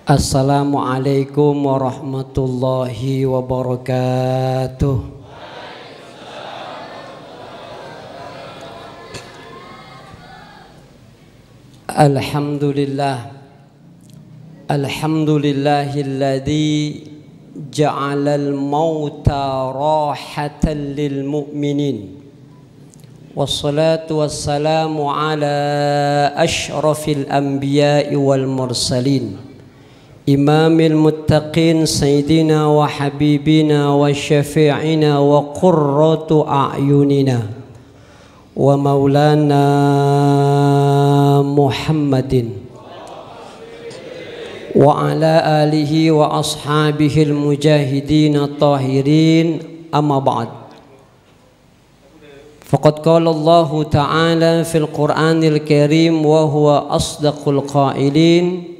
Assalamualaikum warahmatullahi wabarakatuh. Alhamdulillahilladzi ja'alal mauta rahatan lil mu'minin. Wassalatu wassalamu ala ashrafil anbiya'i wal mursalin. Imamil muttaqin sayyidina wa habibina wa syafi'ina wa qurratu a'yunina wa maulana Muhammadin wa ala alihi wa ashabihil mujahidin tahirin, amma ba'd. Faqad qala Allah ta'ala fil Qur'anil Karim wa huwa asdaqul qailin,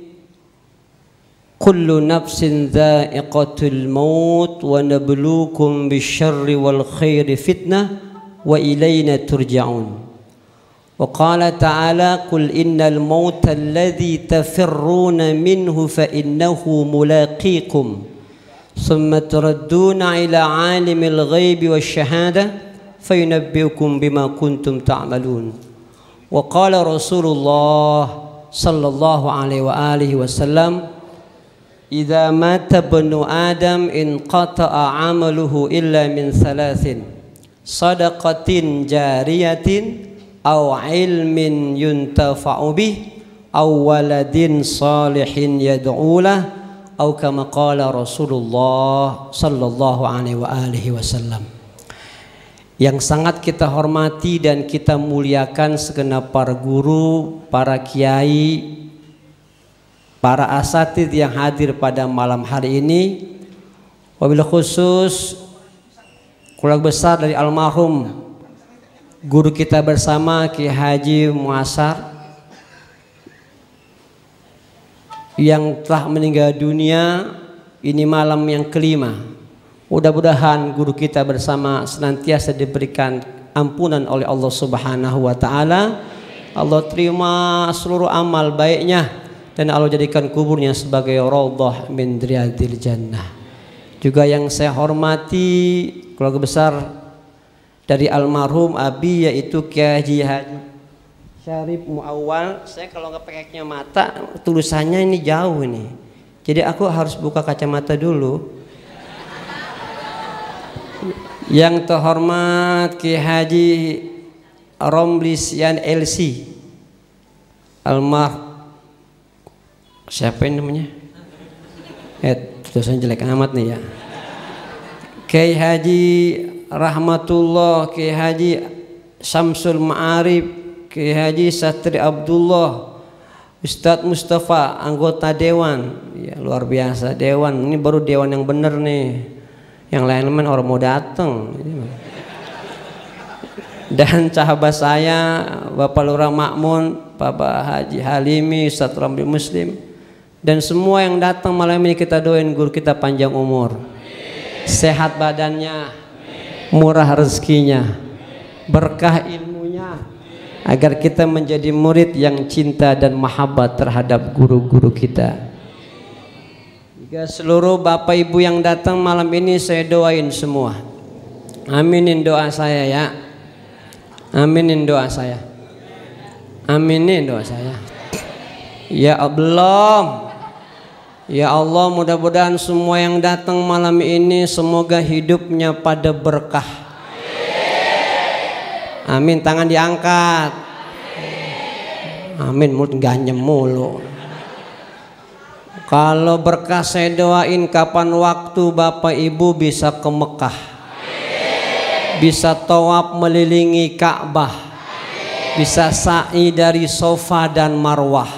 kullu nafsin dha'iqatul maut wa nabluukum bisyarri wal khairi fitnah wa ilayna turja'un. Wa qala ta'ala qul innal mauta alladhi tafirruna minhu fa innahu mulaqikum thumma turadduna ila 'alimil ghaibi wasyahada fayunabbi'ukum bima kuntum ta'malun. Wa qala Rasulullah sallallahu alaihi wa alihi wasallam, idza mata ibnu adam inqata'a 'amaluhu illa min thalathin, sadaqatin jariyatin aw ilmin yuntafa'u bih aw waladin salihin yad'ulah aw kama qala Rasulullah sallallahu alaihi wa alihi wasallam. Yang sangat kita hormati dan kita muliakan segenap para guru, para kiai, para asatidz yang hadir pada malam hari ini, wabil khusus keluarga besar dari almarhum guru kita bersama Ki Haji Muasar yang telah meninggal dunia. Ini malam yang kelima. Mudah-mudahan guru kita bersama senantiasa diberikan ampunan oleh Allah Subhanahu wa taala. Allah terima seluruh amal baiknya dan Allah jadikan kuburnya sebagai raudhah min riyadil jannah. Juga yang saya hormati keluarga besar dari almarhum abi, yaitu Kiai Haji Syarif Muawwal. Saya kalau nggak pakai kacamata tulisannya ini jauh ini, jadi aku harus buka kacamata dulu. Yang terhormat Kiai Haji Romli Sian LC siapa ini namanya? Tulisan jelek amat nih ya. Kiai Haji Rahmatullah, Kiai Haji Syamsul Ma'arif, Kiai Haji Satri Abdullah, Ustadz Mustafa, anggota dewan. Ya, luar biasa dewan. Ini baru dewan yang bener nih. Yang lain-lain orang mau datang. Dan sahabat saya Bapak Lurah Makmun, Bapak Haji Halimi, Ustadz Ramli Muslim, dan semua yang datang malam ini kita doain guru kita panjang umur, sehat badannya, murah rezekinya, berkah ilmunya, agar kita menjadi murid yang cinta dan mahabbah terhadap guru-guru kita. Juga seluruh bapak ibu yang datang malam ini saya doain semua. Aminin doa saya ya. Aminin doa saya. Aminin doa saya. Ya Allah, ya Allah, mudah-mudahan semua yang datang malam ini semoga hidupnya pada berkah. Amin. Tangan diangkat. Amin. Mulut ganyem mulu. Kalau berkah saya doain kapan waktu bapak ibu bisa ke Mekah, bisa tawaf melilingi Ka'bah, bisa sa'i dari Safa dan Marwah,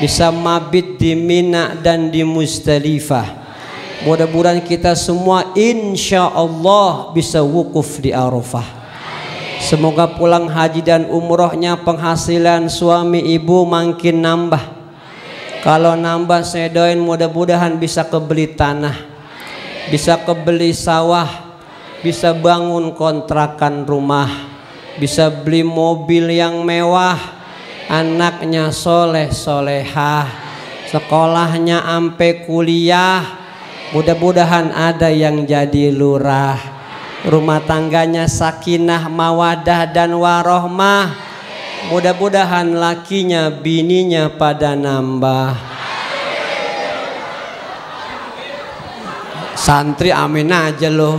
bisa mabit di Mina dan di Muzdalifah. Mudah-mudahan kita semua insya Allah bisa wukuf di Arafah. Semoga pulang haji dan umrohnya penghasilan suami ibu makin nambah. Kalau nambah saya doain mudah-mudahan bisa kebeli tanah, bisa kebeli sawah, bisa bangun kontrakan rumah, bisa beli mobil yang mewah, anaknya soleh solehah, sekolahnya ampe kuliah, mudah-mudahan ada yang jadi lurah, rumah tangganya sakinah mawadah dan warohmah, mudah-mudahan lakinya bininya pada nambah. Santri amin aja lo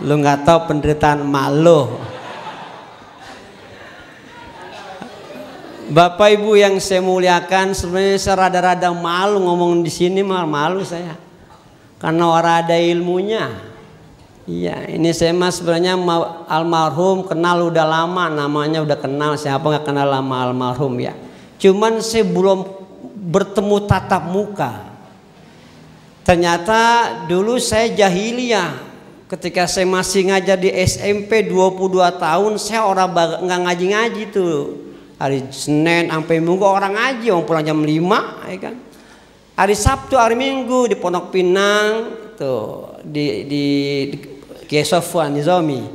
nggak tahu penderitaan emak lo. Bapak Ibu yang saya muliakan, sebenarnya saya rada-rada malu ngomong di sini, malu saya karena orang ada ilmunya. Iya, ini saya mas sebenarnya almarhum kenal udah lama, namanya udah kenal, siapa nggak kenal lama almarhum ya. Cuman saya belum bertemu tatap muka. Ternyata dulu saya jahiliyah, ketika saya masih ngajar di SMP 22 tahun, saya orang nggak ngaji-ngaji tuh. Hari Senin sampai Minggu orang ngaji, orang pulang jam 5, ya kan. Hari Sabtu, hari Minggu di Pondok Pinang tuh di Kiai Sofwan Nizomi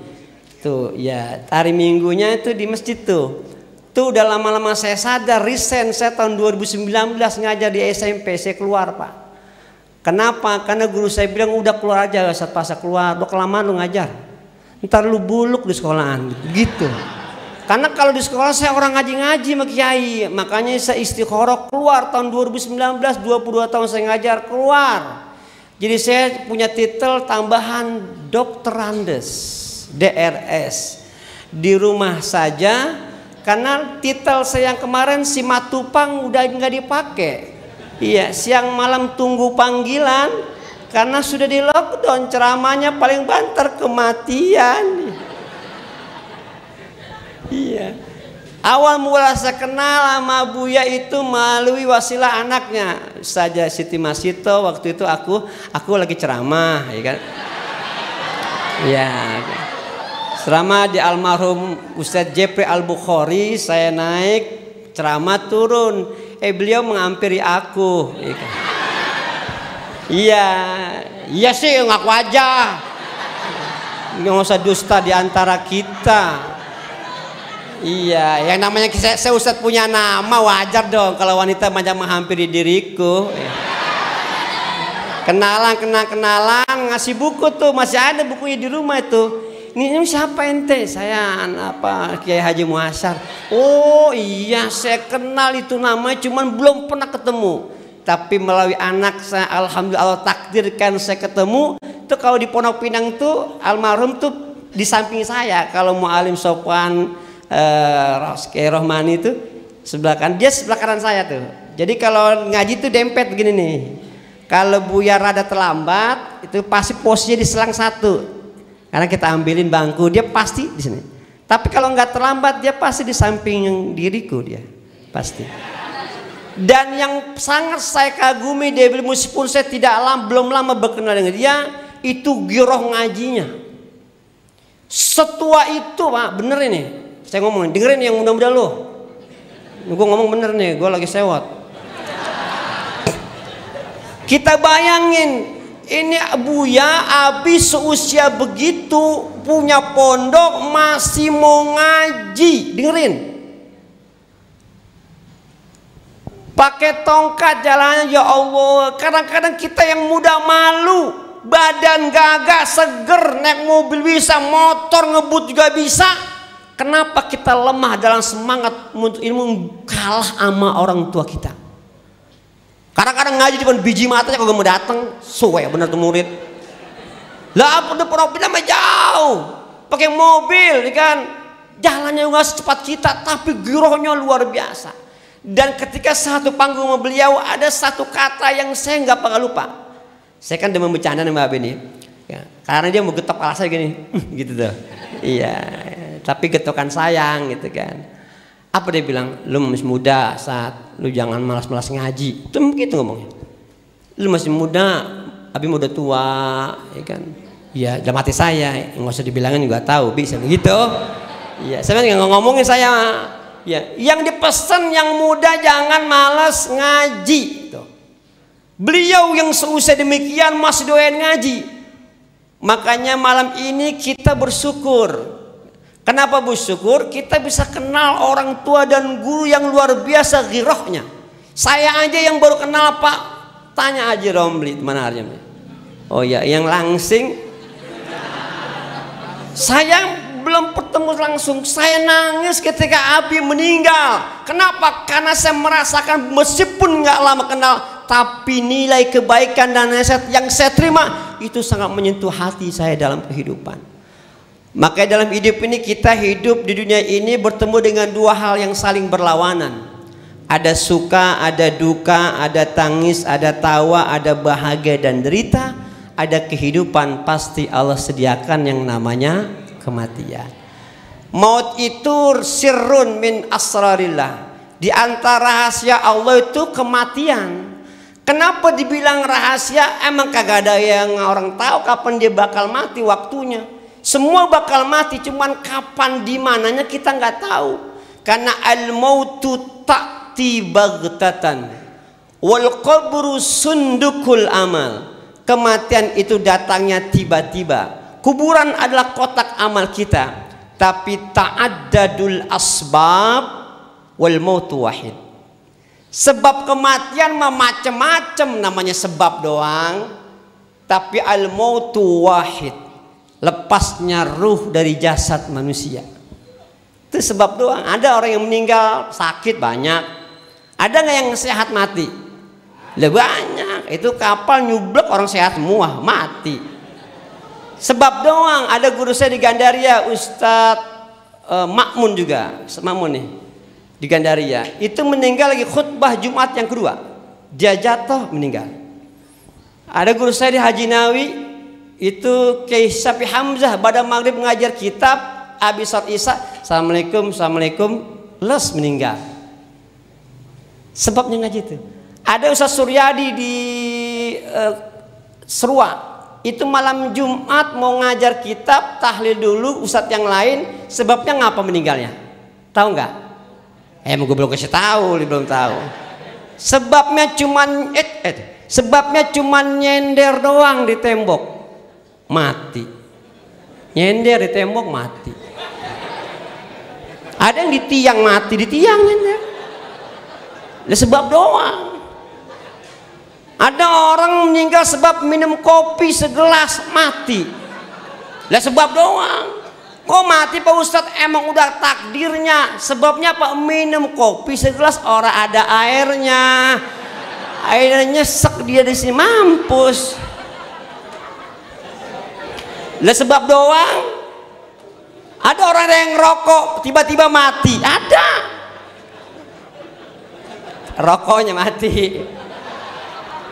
tuh ya. Hari Minggunya itu di masjid tuh. Tuh udah lama-lama saya sadar, resign saya tahun 2019 ngajar di SMP, saya keluar Pak. Kenapa? Karena guru saya bilang udah keluar aja, saat pasca keluar, udah kelamaan lu ngajar. Ntar lu buluk di sekolahan gitu. Karena kalau di sekolah saya orang ngaji-ngaji sama kiai, makanya saya istikharah keluar tahun 2019, 22 tahun saya ngajar keluar. Jadi saya punya titel tambahan Dokterandes, DRS. Di rumah saja, karena titel saya yang kemarin Simatupang udah nggak dipakai. Iya, siang malam tunggu panggilan, karena sudah di lockdown, ceramahnya paling banter kematian. Iya. Awal mula saya kenal sama Buya itu melalui wasilah anaknya saja Siti Masito. Waktu itu aku lagi ceramah, ya kan? Iya. Ceramah di almarhum Ustadz Jepri Al-Bukhari, saya naik ceramah turun. Beliau menghampiri aku, ya kan? Iya sih ngaku aja. Nggak usah dusta di antara kita. Iya, yang namanya saya Ustadz punya nama, wajar dong kalau wanita banyak menghampiri diriku. Kenalan, ngasih buku tuh, masih ada bukunya di rumah itu. Ini siapa ente? Saya Kiai Haji Muhasyar. Oh iya, saya kenal itu namanya, cuman belum pernah ketemu. Tapi melalui anak saya, alhamdulillah Allah takdirkan saya ketemu. Tuh kalau di Pondok Pinang tuh almarhum tuh di samping saya. Kalau Mu'alim Sofwan Kiai Rohmani itu sebelah kan, dia sebelah kanan saya tuh. Jadi kalau ngaji tuh dempet begini nih. Kalau Buya rada terlambat, itu pasti posisinya di selang satu. Karena kita ambilin bangku, dia pasti di sini. Tapi kalau nggak terlambat, dia pasti di samping diriku dia, pasti. Dan yang sangat saya kagumi dia, meskipun saya belum lama berkenal dengan dia, itu giroh ngajinya. Setua itu Pak, bener ini. Saya ngomong, dengerin yang mudah-mudah lo. Gue ngomong bener nih, gue lagi sewot. Kita bayangin, ini Buya habis seusia begitu punya pondok masih mau ngaji, dengerin. Pakai tongkat jalannya, ya Allah. Kadang-kadang kita yang muda malu, badan gagah, seger, naik mobil bisa, motor ngebut juga bisa. Kenapa kita lemah dalam semangat untuk ilmu, kalah sama orang tua kita? Kadang-kadang ngaji cuma biji matanya kalau mau datang, suwe bener tuh murid. Lah apa udah pernah pindah jauh, pakai mobil, kan? Jalannya nggak secepat kita, tapi girohnya luar biasa. Dan ketika satu panggung sama beliau ada satu kata yang saya nggak pernah lupa. Saya kan demen bercanda sama Mbak Beni, ya, karena dia mau getok kepala saya gini, gitu tuh. Iya. Tapi getokan sayang gitu kan. Apa dia bilang? Lu masih muda saat, lu jangan malas-malas ngaji. Itu begitu ngomongnya. Lu masih muda, tapi udah tua, ya kan? Ya dalam hati saya, nggak usah dibilangin juga tahu, bisa begitu. Iya, saya nggak ngomongin saya. Ya, yang dipesan yang muda jangan malas ngaji. Tuh. Beliau yang seusia demikian masih doyan ngaji. Makanya malam ini kita bersyukur. Kenapa bersyukur? Kita bisa kenal orang tua dan guru yang luar biasa girohnya, Saya aja yang baru kenal Pak, tanya Haji Romli mana Arya. Oh ya, yang langsing. Saya belum bertemu langsung, saya nangis ketika Abi meninggal. Kenapa? Karena saya merasakan meskipun nggak lama kenal, tapi nilai kebaikan dan nasihat yang saya terima itu sangat menyentuh hati saya dalam kehidupan. Makanya dalam hidup ini kita hidup di dunia ini bertemu dengan dua hal yang saling berlawanan. Ada suka, ada duka, ada tangis, ada tawa, ada bahagia dan derita. Ada kehidupan, pasti Allah sediakan yang namanya kematian. Maut itu sirrun min asrarillah. Di antara rahasia Allah itu kematian. Kenapa dibilang rahasia? Emang kagak ada yang orang tahu kapan dia bakal mati waktunya. Semua bakal mati, cuman kapan di mananya kita nggak tahu. Karena al-mautu ta'ti baghtatan wal qabru sundukul amal. Kematian itu datangnya tiba-tiba. Kuburan adalah kotak amal kita. Tapi ta'addadul asbab wal mautu wahid. Sebab kematian macam-macam, namanya sebab doang. Tapi al mautu wahid, lepasnya ruh dari jasad manusia. Itu sebab doang. Ada orang yang meninggal sakit banyak. Ada nggak yang sehat mati? Lebih banyak. Itu kapal nyublek orang sehat semua mati. Sebab doang. Ada guru saya di Gandaria, Ustadz Makmun juga, Makmun nih di Gandaria. Itu meninggal lagi khutbah Jumat yang kedua. Dia jatuh meninggal. Ada guru saya di Haji Nawi, itu Kiai Sapi Hamzah, pada maghrib mengajar kitab, habis salat Isya, assalamualaikum, assalamualaikum, les meninggal. Sebabnya ngaji itu. Ada Ustaz Suryadi di Serua, itu malam Jumat mau ngajar kitab, tahlil dulu Ustadz yang lain. Sebabnya ngapa meninggalnya? Tahu nggak? Gue belum kasih tahu, belum tahu. Sebabnya cuman nyender doang di tembok, mati. Nyender di tembok mati. Ada yang di tiang mati, di tiang nyender. Sebab doang. Ada orang meninggal sebab minum kopi segelas mati. Sebab doang. Kok mati Pak Ustadz? Emang udah takdirnya. Sebabnya Pak, minum kopi segelas, orang ada airnya. Airnya nyesek dia di sini mampus. Sebab doang. Ada orang yang rokok tiba-tiba mati. Ada. Rokoknya mati.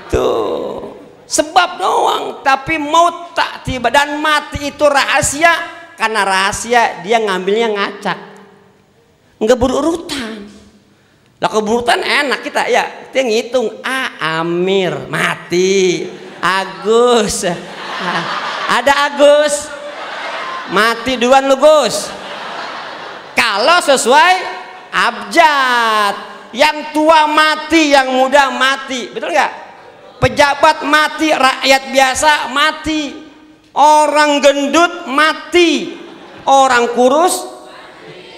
Tuh, sebab doang. Tapi maut tak tiba, dan mati itu rahasia. Karena rahasia dia ngambilnya ngacak, nggak berurutan. Lah keberurutan enak kita ya, kita ngitung. Amir mati, Agus, ada Agus mati duluan lu Gus. Kalau sesuai abjad, yang tua mati, yang muda mati, betul nggak? Pejabat mati, rakyat biasa mati, orang gendut mati, orang kurus.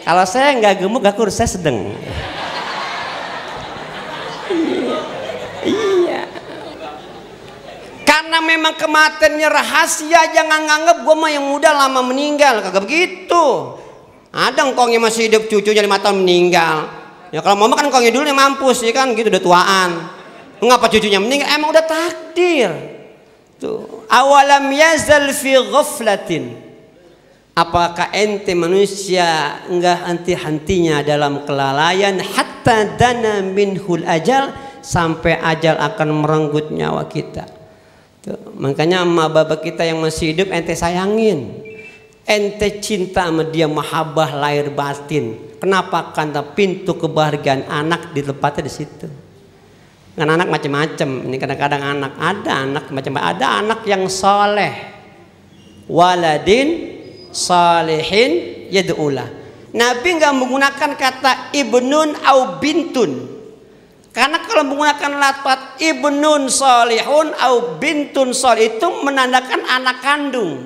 Kalau saya nggak gemuk, nggak kurus, saya sedang. Iya. Karena memang kematiannya rahasia, jangan nganggap gue mah yang muda lama meninggal, kagak begitu. Ada engkongnya masih hidup, cucunya 5 tahun meninggal. Ya kalau mau kan engkongnya dulu yang mampus, ya kan gitu, udah tuaan. Mengapa cucunya meninggal? Emang udah takdir. Tuh. Awalam yazal fi ghaflatin. Apakah ente manusia enggak henti-hentinya dalam kelalaian hatta dana minhul ajal, sampai ajal akan merenggut nyawa kita. Tuh. Makanya emak bapak kita yang masih hidup ente sayangin. Ente cinta sama dia, mahabbah lahir batin. Kenapa? Karena pintu kebahagiaan anak dilepatnya di situ. Kan anak macam-macam. Ini kadang-kadang ada anak macam, ada anak yang soleh, waladin salihin yad'ulah. Nabi nggak menggunakan kata ibnun au bintun, karena kalau menggunakan lafaz ibnun salihun au bintun salih itu menandakan anak kandung.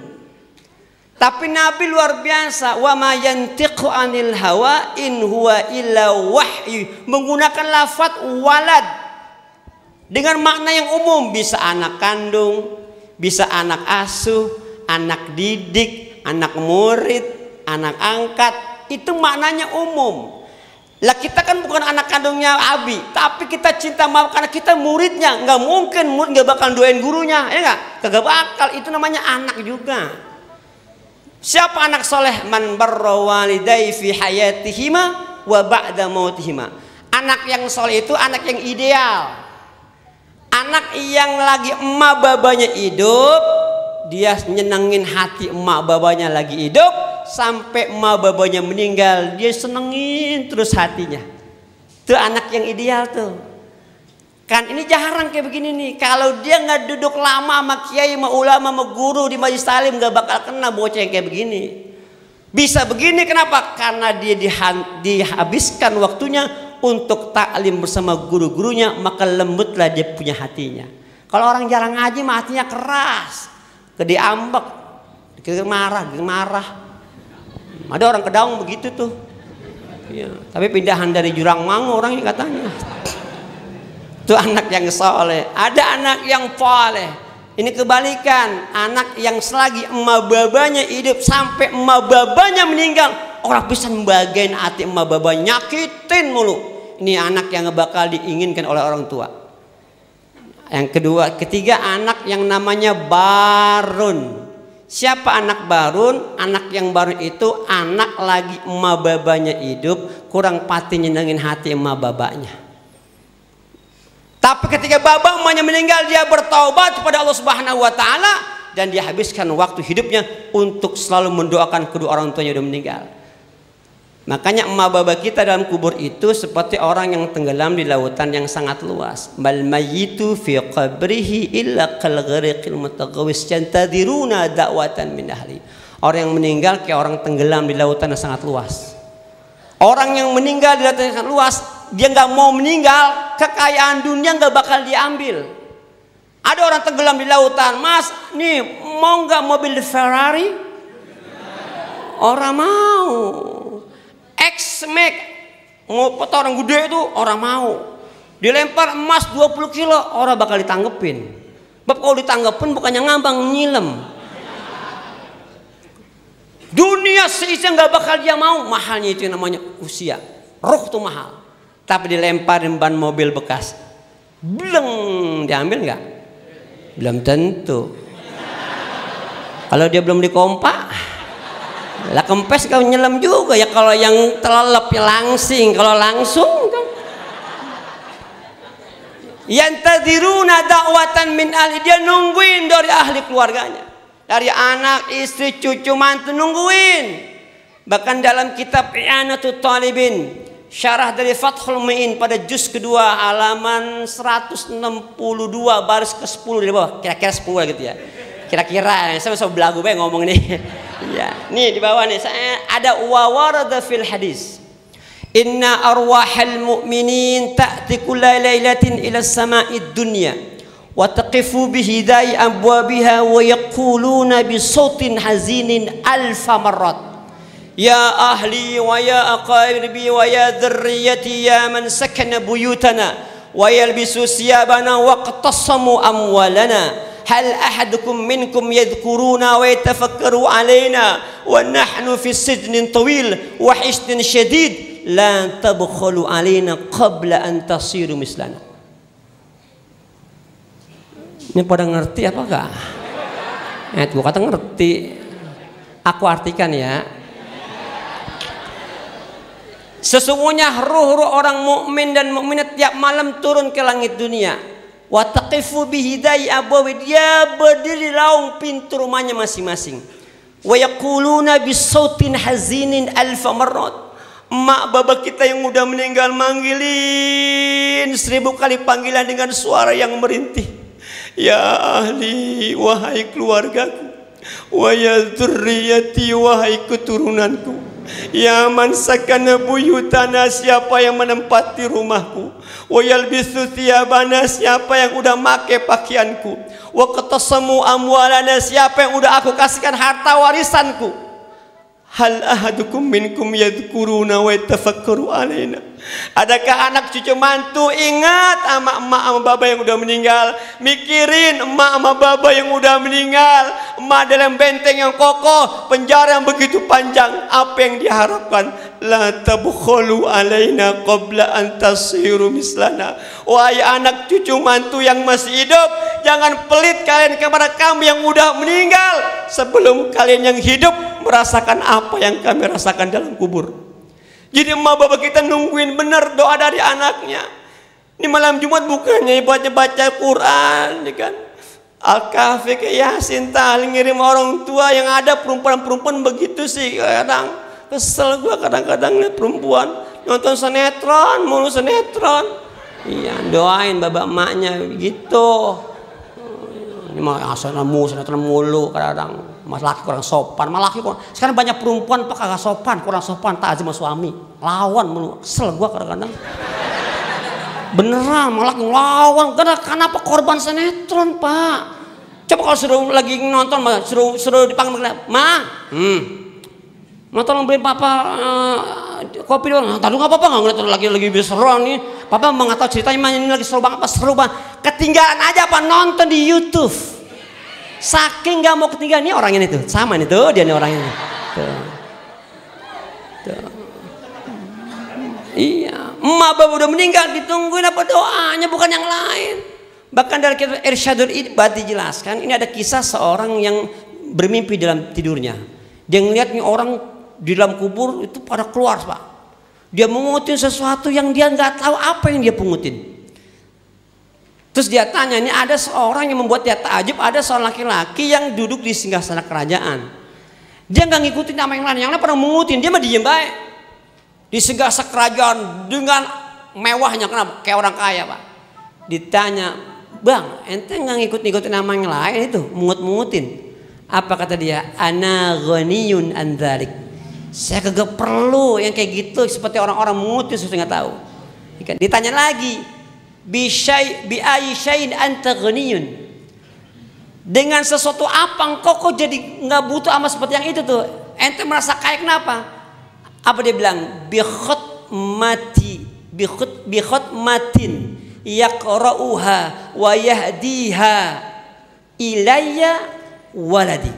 Tapi Nabi luar biasa, wa ma yantiqu anil hawa in huwa illa wahyu, menggunakan lafaz walad dengan makna yang umum, bisa anak kandung, bisa anak asuh, anak didik, anak murid, anak angkat, itu maknanya umum. Lah kita kan bukan anak kandungnya Abi, tapi kita cinta maaf karena kita muridnya. Nggak mungkin murid nggak bakal doain gurunya, ya nggak? Kagak bakal, itu namanya anak juga. Siapa anak soleh? Man barra walidayhi fi hayatihima wa ba'da mautihima. Anak yang soleh itu anak yang ideal. Anak yang lagi emak babanya hidup, dia nyenengin hati emak babanya lagi hidup, sampai emak babanya meninggal dia senengin terus hatinya. Itu anak yang ideal tuh. Kan ini jarang kayak begini nih. Kalau dia nggak duduk lama sama kiai, sama ulama, sama guru di majelis talim, nggak bakal kena bocah yang kayak begini. Bisa begini kenapa? Karena dia dihabiskan waktunya untuk taklim bersama guru-gurunya, maka lembutlah dia punya hatinya. Kalau orang jarang ngaji mah hatinya keras, diambek, marah. Ada orang Kedaung begitu tuh. Ya, tapi pindahan dari Jurang Mangu orangnya katanya. Itu anak yang soleh. Ada anak yang poleh. Ini kebalikan, anak yang selagi emak babanya hidup sampai emak babanya meninggal, orang bisa membagain hati emak babanya, nyakitin mulu. Ini anak yang bakal diinginkan oleh orang tua. Yang kedua, ketiga, anak yang namanya barun. Siapa anak barun? Anak yang barun itu anak lagi emak babanya hidup, kurang pati nyenengin hati emak babanya. Tapi ketika baba emaknya meninggal, dia bertaubat kepada Allah Subhanahu wa taala dan dia habiskan waktu hidupnya untuk selalu mendoakan kedua orang tuanya yang sudah meninggal. Makanya emak baba kita dalam kubur itu seperti orang yang tenggelam di lautan yang sangat luas. Bal mayyitu fi qabrihi illa kal ghariqil mutaghawwis yantadiruna da'watan min ahli. Orang yang meninggal kayak orang tenggelam di lautan yang sangat luas. Orang yang meninggal di lautan yang sangat luas, dia nggak mau meninggal, kekayaan dunia nggak bakal diambil. Ada orang tenggelam di lautan, Mas, nih mau nggak mobil Ferrari? Orang mau. X-Max, mau foto orang gede itu orang mau. Dilempar emas 20 kilo, orang bakal ditanggepin. Sebab kalau ditanggepin bukannya ngambang, nyilem. Dunia seisinya nggak bakal dia mau, mahalnya itu yang namanya usia. Ruh tuh mahal. Tapi dilemparin ban mobil bekas, belum diambil nggak? Belum tentu. Kalau dia belum dikompak, lah kempes kau nyelam juga ya. Kalau yang telelep ya langsing, kalau langsung kan. Yantadiruna da'watan min ahli, dia nungguin dari ahli keluarganya, dari anak, istri, cucu, mantu, nungguin. Bahkan dalam kitab I'anatul Talibin, syarah dari Fathul Mu'in pada juz kedua halaman 162 baris ke-10 di bawah, kira-kira 10 gitu ya. Kira-kira saya bisa belagu bae ngomong nih. Ya, nih di bawah nih saya ada wa warada fil hadis. Inna arwahal mu'minin ta'ti kulla lailatin ila sama'id dunya wa taqifu bihidai abwabiha wa yaquluna bi sautin hazinin alfa marrat. Ya ahli wa ya aqaribi wa ya dhurriyyati ya man sakana buyutana wa yalbisu siyabana wa qatasamu amwalana hal ahadukum minkum yadhkuruna wa yatafakkaru alaina wa nahnu fi sijnin tawil wa hisnin shadid la tabkhulu alaina qabla an tasiru mislana. Ini pada ngerti apa enggak? Gua kata ngerti. Aku artikan ya. Sesungguhnya ruh-ruh orang mukmin dan mukminat tiap malam turun ke langit dunia. Wa taqifu bihidai abwabi, dia berdiri raung pintu rumahnya masing-masing. Wa yaquluna bisautin hazinin alfa marrat. Emak baba kita yang udah meninggal manggilin 1000 kali panggilan dengan suara yang merintih. Ya ahli, wahai keluargaku. Wa ya dzurriyyati, wahai keturunanku. Ya man sakana buyutana, siapa yang menempati rumahku. Wa yalbisu thiyabana, siapa yang udah make pakaianku. Wa qatasamu amwalana, siapa yang udah aku kasihkan harta warisanku. Hal ahadukum minkum yadhkuruna wa yatafakkaru alaina. Adakah anak cucu mantu ingat sama emak sama baba yang udah meninggal, mikirin emak sama baba yang udah meninggal, emak dalam benteng yang kokoh, penjara yang begitu panjang, apa yang diharapkan? La tabkhulu alaina qabla an tasiru mislana. Wahai anak cucu mantu yang masih hidup, jangan pelit kalian kepada kami yang udah meninggal sebelum kalian yang hidup merasakan apa yang kami rasakan dalam kubur. Jadi emak bapak kita nungguin benar doa dari anaknya. Ini malam Jumat bukannya baca Quran, ya kan? Al-Kahfi ke Yasin tahli ngirim orang tua, yang ada perempuan-perempuan begitu sih. Kadang kesel gua kadang-kadang lihat perempuan nonton sinetron, mulu sinetron. Iya, doain bapak emaknya gitu. Ini mah sinetron mulu kadang-kadang. Mas laki kurang sopan, malah laki kurang. Sekarang banyak perempuan pak kagak sopan, kurang sopan, takzim sama suami, lawan mulu, kesel gua kadang-kadang. Beneran, malah lawan. Kenapa korban sinetron pak? Coba kalau suruh lagi nonton, suruh dipanggil, mau tolong beli papa kopi doang. Tadi nggak apa-apa, nggak ngeliat lagi seru nih. Papa mau nggak tahu ceritanya, ini lagi seru banget, apa seru banget. Ketinggalan aja apa nonton di YouTube. Saking nggak mau ketinggalan, ini orang ini tuh sama nih tuh, dia nih orang ini tuh. Iya, emak bapak udah meninggal, ditungguin apa doanya, bukan yang lain. Bahkan dari kitab Irsyadul Ibad dijelaskan, ini ada kisah seorang yang bermimpi dalam tidurnya. Dia ngeliat nih orang di dalam kubur itu pada keluar pak. Dia mengutin sesuatu yang dia nggak tahu apa yang dia pungutin. Terus dia tanya, ini ada seorang yang membuat dia takjub, ada seorang laki-laki yang duduk di singgasana kerajaan. Dia nggak ngikutin nama yang lain pada mengutin, dia mah diem baik. Di singgasana kerajaan dengan mewahnya, kenapa? Kayak orang kaya pak. Ditanya, bang, ente nggak ngikutin nama yang lain itu, mungut-mungutin. Apa kata dia? Ana ghaniyun an dzalik. Saya kagak perlu yang kayak gitu seperti orang-orang mungutin, saya nggak tahu. Ditanya lagi. Bi ayyi syai'in anta ghaniyun. Dengan sesuatu apa engkau kok jadi nggak butuh sama seperti yang itu tuh? Ente merasa kaya kenapa? Apa dia bilang? Bi khutmatin yaqra'uha wa yahdiha ilayya waladi.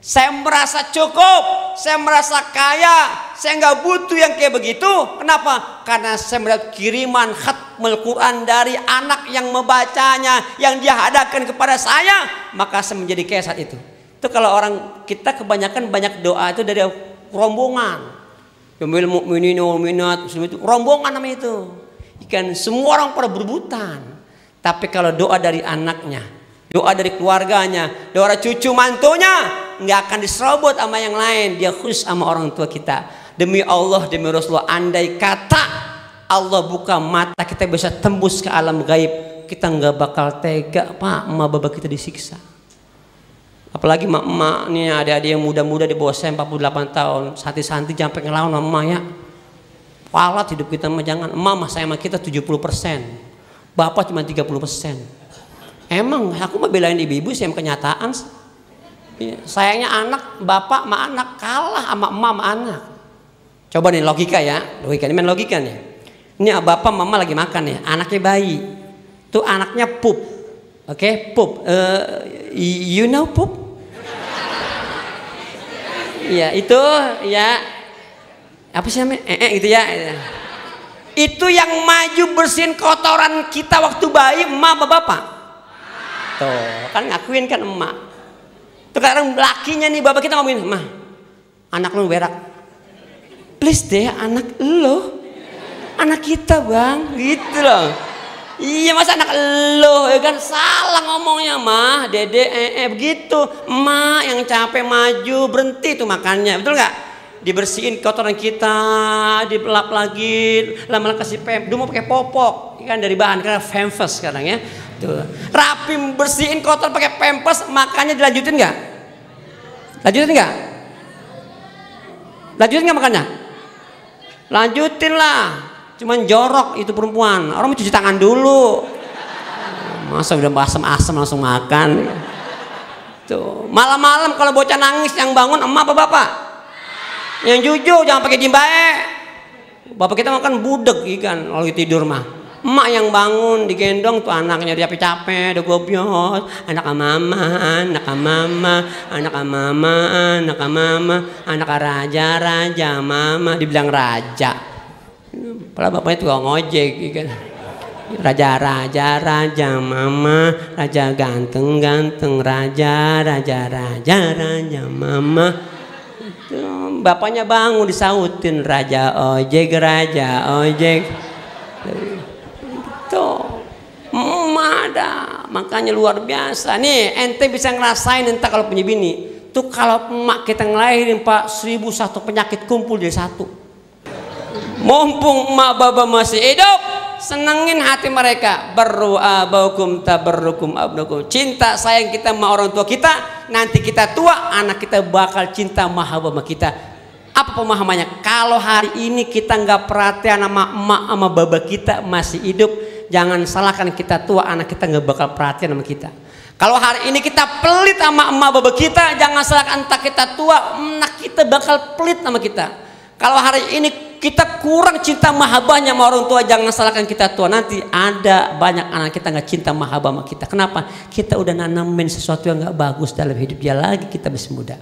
Saya merasa cukup, saya merasa kaya, saya nggak butuh yang kayak begitu. Kenapa? Karena saya melihat kiriman khatmul Quran dari anak yang membacanya, yang dia hadakan kepada saya, maka saya menjadi kaya saat itu. Itu kalau orang kita kebanyakan banyak doa itu dari rombongan. Yumil mu'minin wal mu'minat, itu rombongan namanya itu. Ikan semua orang pada berebutan. Tapi kalau doa dari anaknya, doa dari keluarganya, doa cucu mantunya, nggak akan diserobot sama yang lain. Dia khusus sama orang tua kita. Demi Allah, demi Rasulullah, andai kata Allah buka mata kita bisa tembus ke alam gaib, kita nggak bakal tega pak emak bapak kita disiksa. Apalagi emak nih, adik-adik yang muda-muda di bawah saya 48 tahun, santi-santi sampai ngelawan sama emak ya. Walat hidup kita mah jangan. Emak saya sama kita 70%, bapak cuma 30%. Emang aku mah belain ibu-ibu sih, yang kenyataan. Sayangnya anak, bapak sama anak kalah sama emak sama anak. Coba nih logika ya, logika ini main logika nih. Ini bapak mama lagi makan ya, anaknya bayi. Tuh anaknya pup, oke, pup. You know pup? Ya itu ya apa sih namanya? Gitu ya. Itu yang maju bersihin kotoran kita waktu bayi, emak apa bapak? Tuh kan ngakuin kan emak. Tuh sekarang lakinya nih bapak kita ngomongin, mah anak lu berak, please deh anak lo, anak kita bang, gitu loh. Iya masa anak lo, ya kan salah ngomongnya mah, dede begitu, emak yang capek maju berhenti tuh makannya, betul nggak? Dibersihin kotoran kita, dipelap lagi, lama-lama kasih dulu mau pakai popok, kan dari bahan karena pampers sekarang ya. Tuh. Rapi bersihin kotor pakai pampers, makannya dilanjutin nggak? Lanjutin nggak? Lanjutin nggak makannya? Lanjutin lah. Cuman jorok itu perempuan. Orang mau cuci tangan dulu. Masa udah asam-asam langsung makan. Tuh. Malam-malam kalau bocah nangis yang bangun emak apa bapak? Yang jujur, jangan pakai dimbae. Bapak kita makan budek ikan kalau tidur mah. Emak yang bangun digendong tuh anaknya dia capek, udah gobios. Anak mama, anak mama, anak mama, anak mama, anak raja mama, dibilang raja. Padahal bapaknya tuh ngojek ikan. Raja mama, raja ganteng raja mama. Bapaknya bangun disautin raja ojek. Tuh ada, makanya luar biasa nih. Ente bisa ngerasain entar kalau punya bini tuh, kalau emak kita ngelahirin Pak 1001 penyakit kumpul jadi satu. Mumpung emak baba masih hidup, senengin hati mereka. Barru abaukum tabarrukum abnukum. Cinta sayang kita sama orang tua kita, nanti kita tua anak kita bakal cinta sama kita. Apa pemahamannya? Kalau hari ini kita nggak perhatian sama emak sama baba kita masih hidup, jangan salahkan kita tua anak kita nggak bakal perhatian sama kita. Kalau hari ini kita pelit sama emak baba kita, jangan salahkan entah kita tua anak kita bakal pelit sama kita. Kalau hari ini kita kurang cinta mahabbahnya sama orang tua, jangan salahkan kita tua, nanti ada banyak anak kita nggak cinta mahabbah sama kita. Kenapa? Kita udah nanamin sesuatu yang nggak bagus dalam hidup dia lagi kita masih muda.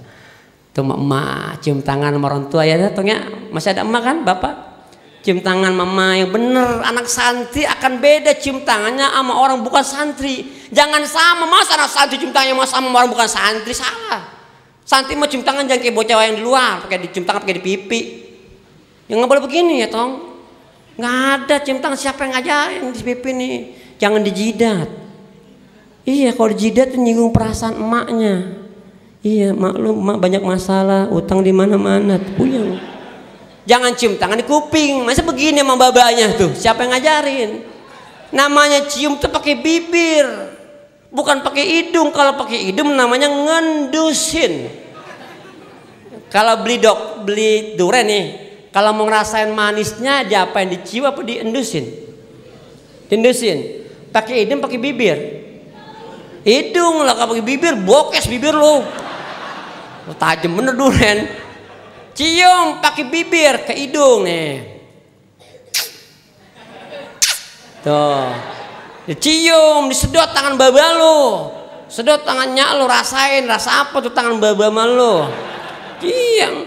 Tuh emak cium tangan sama orang tua ya, datangnya masih ada emak kan bapak? Cium tangan mama yang bener. Anak santri akan beda cium tangannya sama orang bukan santri. Jangan sama, masa anak santri cium tangannya sama orang bukan santri, salah. Santri mau cium tangan jangan kayak bocah yang di luar, pakai dicium tangan pakai di pipi. Ya nggak boleh begini ya tong. Nggak ada cium tangan, siapa yang ngajarin di pipi nih? Jangan dijidat. Iya, kalau dijidat tuh nyinggung perasaan emaknya. Iya, maklum emak banyak masalah, utang di mana-mana, puyeng. Jangan cium tangan di kuping, masa begini sama babanya tuh? Siapa yang ngajarin? Namanya cium tuh pakai bibir, bukan pakai hidung. Kalau pakai hidung namanya ngendusin. Kalau beli durian nih, kalau mau ngerasain manisnya, diapain? Dicium apa diendusin? Diendusin. Pakai hidung, pakai bibir. Hidung lah, kalau pakai bibir bokes bibir lo. Tajam bener durian. Cium pakai bibir ke hidung nih. Tuh. Dicium, disedot tangan baba lo. Sedot tangannya lo, rasain rasa apa tuh tangan baba lo. Cium.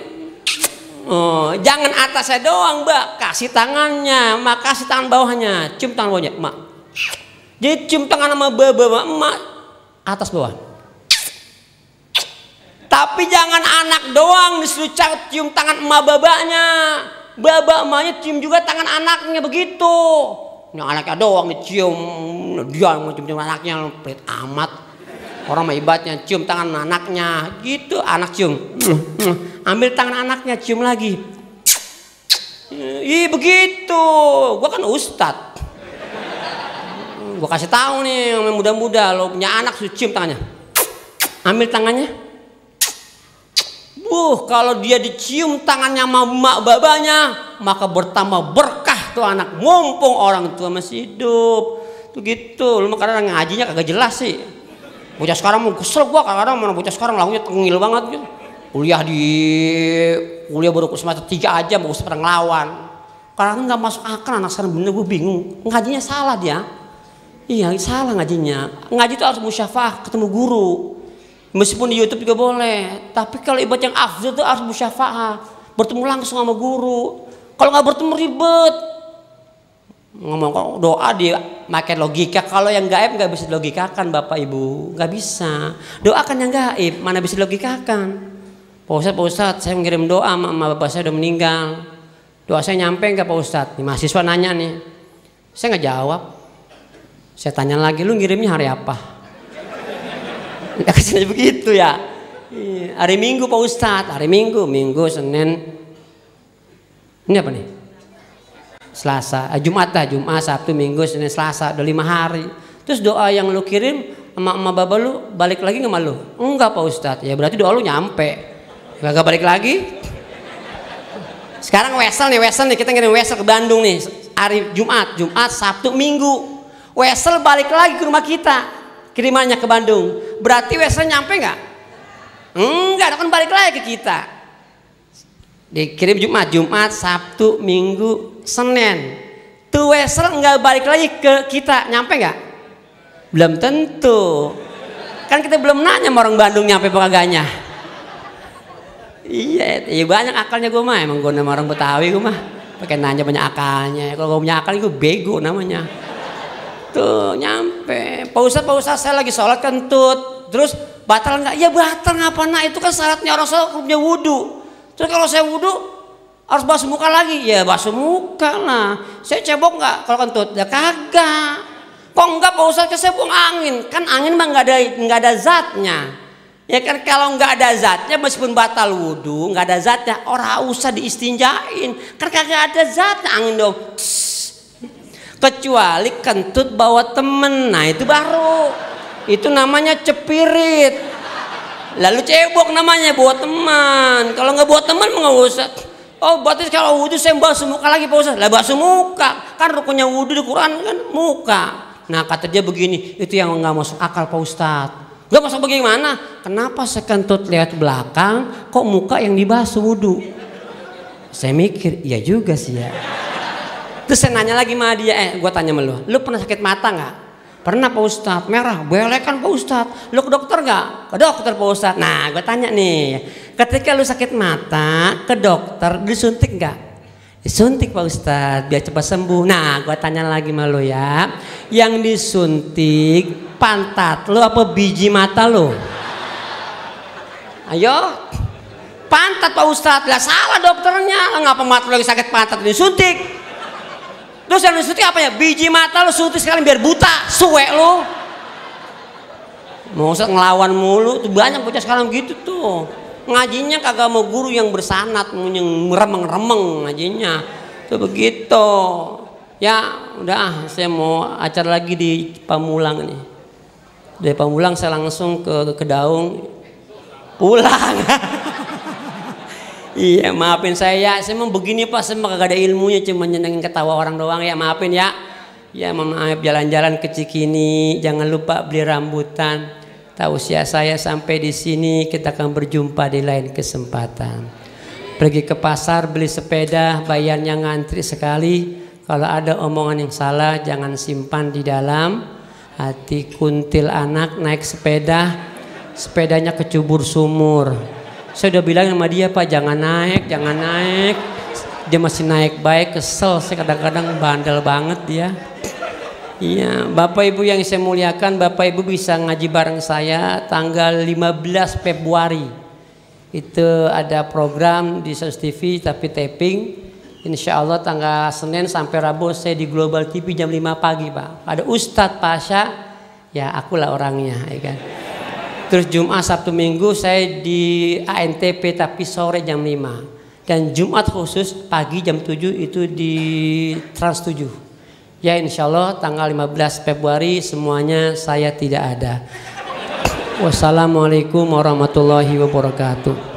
Oh, jangan atasnya doang, Mbak. Kasih tangannya, Mak, kasih tangan bawahnya. Cium tangan bawahnya, Mak. Jadi cium tangan sama baba emak atas bawah. Tapi jangan anak doang disuruh cium tangan emak babanya. Baba emaknya cium juga tangan anaknya begitu. Yang anaknya doang dicium, dia mau cium anaknya, pelit amat. Orang mah ibaratnya cium tangan anaknya, gitu anak cium. Ambil tangan anaknya cium lagi. Ih begitu, gua kan ustad. Gua kasih tahu nih yang muda-muda, lo punya anak suruh cium tangannya. Ambil tangannya. Kalau dia dicium tangannya sama emak babanya, maka bertambah berkah tuh anak, mumpung orang tua masih hidup. Tuh gitu, lu kadang ngajinya kagak jelas sih. Bocah sekarang mau kesel gua, kadang-kadang mana bocah sekarang lagunya tengil banget gitu. Kuliah baru semester 3 aja mau pernah ngelawan. Kadang nggak masuk akal anak sekarang, bener gue bingung. Ngajinya salah dia. Iya salah ngajinya. Ngaji itu harus musyafaah ketemu guru. Meskipun di YouTube juga boleh, tapi kalau ibadah yang afdal itu harus musyafaah, bertemu langsung sama guru. Kalau nggak bertemu ribet. Ngomong doa dia pakai logika. Kalau yang gaib nggak bisa dilogikakan, Bapak Ibu, nggak bisa. Doakan yang gaib, mana bisa dilogikakan. Pak Ustadz, saya mengirim doa sama bapak saya udah meninggal. Doa saya nyampe nggak Pak Ustadz? Nih, mahasiswa nanya nih, saya nggak jawab. Saya tanya lagi, lu ngirimnya hari apa? Ya kesini begitu ya. Hari Minggu Pak Ustadz, hari Minggu, Senin. Ini apa nih? Selasa, Jumat, Sabtu, Minggu, Senin, Selasa, udah 5 hari. Terus doa yang lu kirim sama baba lu balik lagi nggak malu? Enggak Pak Ustadz. Ya berarti doa lu nyampe. Gak balik lagi? Sekarang wesel nih, kita ngirim wesel ke Bandung nih hari Jumat, Sabtu, Minggu. Wesel balik lagi ke rumah kita, kirimannya ke Bandung. Berarti wesel nyampe nggak? Enggak, kan balik lagi ke kita. Dikirim Jumat, Sabtu, Minggu, Senin. Tuh wesel nggak balik lagi ke kita, nyampe nggak? Belum tentu. Kan kita belum nanya sama orang Bandung nyampe apa kagaknya. Iya banyak akalnya gue mah, emang gue nama orang Betawi gue mah. Pakai nanya banyak akalnya. Kalau gue punya akal gue bego namanya. Tuh nyampe. Pak Ustadz saya lagi sholat kentut. Terus batal nggak? Ya batal ngapa nak? Itu kan syaratnya orang sholat punya wudhu. Terus kalau saya wudhu harus basuh muka lagi. Ya basuh muka lah. Saya cebok nggak kalau kentut? Ya kagak. Kok enggak Pak Ustadz? Saya buang angin. Kan angin mah nggak ada zatnya. Ya kan kalau nggak ada zatnya meskipun batal wudhu nggak ada zatnya orang usah diistinjain. Kan kagak ada zatnya angin dong. Kecuali kentut bawa temen, nah itu baru. Itu namanya cepirit. Lalu cebok namanya bawa teman. Kalau nggak bawa teman nggak usah. Oh berarti kalau wudhu saya basuh muka lagi Pak Ustadz. Lah basuh muka. Kan rukunnya wudhu di Quran kan muka. Nah kata dia begini, itu yang nggak masuk akal Pak Ustadz. Nggak masuk bagaimana? Kenapa saya kentut lihat belakang, kok muka yang dibasuh wudhu? Saya mikir, iya juga sih ya. Terus saya nanya lagi sama dia, gue tanya sama lu pernah sakit mata nggak? Pernah Pak Ustadz, merah, belekan Pak Ustadz. Lu ke dokter nggak? Ke dokter Pak Ustadz. Nah gue tanya nih, ketika lu sakit mata, ke dokter disuntik nggak? Disuntik Pak Ustadz, biar cepat sembuh. Nah gue tanya lagi sama lu ya, yang disuntik pantat lu apa biji mata lu? Ayo, pantat Pak Ustadz. Lah salah dokternya, ngapa mata lu lagi sakit pantat disuntik? Terus yang disuntik apa ya? Biji mata lu suntik sekali biar buta, suwe lu. Mau usah ngelawan mulu, tuh banyak bocah sekarang gitu tuh. Ngajinya kagak mau guru yang bersanat, mau yang meremeng-remeng ngajinya. Tuh begitu. Ya udah, saya mau acara lagi di Pamulang nih. Dari Pamulang saya langsung ke Kedaung, pulang. Iya maafin saya mau begini Pak, saya kagak ada ilmunya, cuma nyenengin ketawa orang doang ya, maafin ya. Ya maaf, jalan-jalan ke Cikini, jangan lupa beli rambutan. Tausiah saya sampai di sini, kita akan berjumpa di lain kesempatan. Pergi ke pasar beli sepeda, bayarnya ngantri sekali. Kalau ada omongan yang salah jangan simpan di dalam hati. Kuntil anak naik sepeda, sepedanya kecubur sumur. Saya udah bilang sama dia Pak jangan naik. Dia masih naik baik, kesel. Saya kadang-kadang bandel banget dia. Iya, Bapak Ibu yang saya muliakan, Bapak Ibu bisa ngaji bareng saya tanggal 15 Februari. Itu ada program di Sens TV tapi taping. Insya Allah tanggal Senin sampai Rabu saya di Global TV jam 5 pagi Pak. Ada Ustadz Pasha, ya akulah orangnya ya kan. Terus Jumat, Sabtu, Minggu saya di ANTP tapi sore jam 5. Dan Jumat khusus pagi jam 7 itu di Trans 7. Ya insya Allah tanggal 15 Februari semuanya saya tidak ada. Wassalamualaikum warahmatullahi wabarakatuh.